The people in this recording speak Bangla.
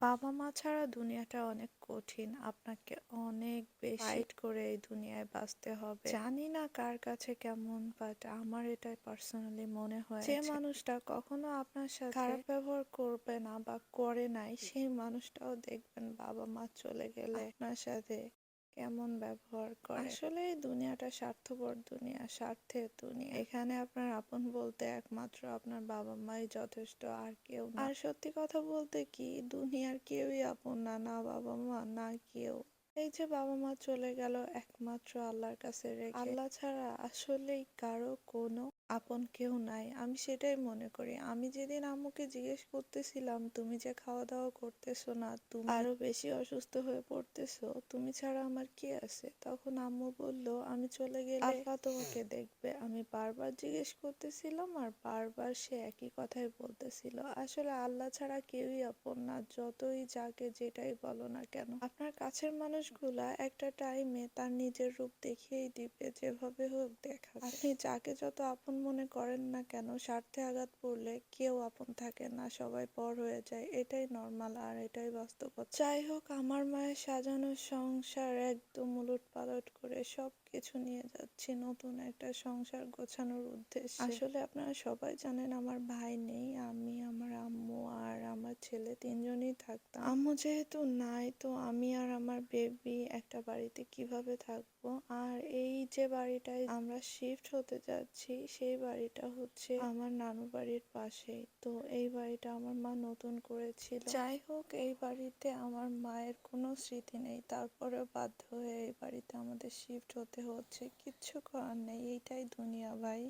বাবা-মা ছাড়া দুনিয়াটা অনেক কঠিন। আপনাকে অনেক বেশি ফাইট করে এই দুনিয়ায় বাঁচতে হবে। জানি না কার কাছে কেমন, বাট আমার এটা পার্সোনালি মনে হয় যে মানুষটা কখনো আপনার সাথে খারাপ ব্যবহার করবে না বা করে নাই, সেই মানুষটাও দেখবেন বাবা-মা চলে গেলে আপনার সাথে কেমন ব্যবহার করে। আসলে এই দুনিয়াটা স্বার্থপর দুনিয়া, স্বার্থের দুনিয়া। এখানে আপনার আপন বলতে একমাত্র আপনার বাবা-মাই যথেষ্ট, আর কেউ না। আর সত্যি কথা বলতে কি, দুনিয়ার কেউই আপন না, না বাবা-মা না কেউ। এই যে বাবা-মা চলে গেল একমাত্র আল্লাহর কাছে রেখে, আল্লাহ ছাড়া আসলেই কারো কোনো আপন কেউ নাই। আমি সেটাই মনে করি। আমি যেদিন আম্মুকে জিজ্ঞেস করতেছিলাম, তুমি যে খাওয়া দাওয়া করতেছো না, তুমি আরো বেশি অসুস্থ হয়ে পড়তেছো, তুমি ছাড়া আমার কে আছে? তখন আম্মু বলল, আমি চলে গেলে আল্লাহ তোমাকে দেখবে। আমি বারবার জিজ্ঞেস করতেছিলাম আর বারবার সে একই কথাই বলতেছিল। আসলে আল্লাহ ছাড়া কেউই আপন না, যতই যাকে যেটাই বলো না কেন। আপনার কাছের মানুষগুলা একটা টাইমে তার নিজের রূপ দেখিয়েই দিবে, যেভাবে হোক দেখাবে। আপনি যাকে যত আপন মনে করেন না কেন, স্বার্থে আঘাত পড়লে কেউ আপন থাকে না, সবাই পর হয়ে যায়। এটাই নর্মাল আর এটাই বাস্তবতা। যাই হোক, আমার মায়ের সাজানো সংসার একদম উলটপালট করে সবকিছু নিয়ে যাচ্ছি নতুন একটা সংসার গোছানোর উদ্দেশ্যে। আসলে আপনারা সবাই জানেন আমার ভাই নেই, আমি, আমার আম্মু আর আমার ছেলে তিনজনই থাকতাম। আম্মু যেহেতু নাই, তো আমি আর আমার বেবি একটা বাড়িতে কিভাবে থাকবো। আর এই যে বাড়িটায় আমরা শিফট হতে যাচ্ছি, সেই বাড়িটা হচ্ছে আমার নানু বাড়ির পাশেই। তো এই বাড়িটা আমার মা নতুন করেছিল। যাই হোক, এই বাড়িতে আমার মায়ের কোনো স্মৃতি নেই, তারপরেও বাধ্য হয়ে এই বাড়িতে আমাদের শিফট হতে হচ্ছে। কিচ্ছু করার নেই, এইটাই দুনিয়া ভাই।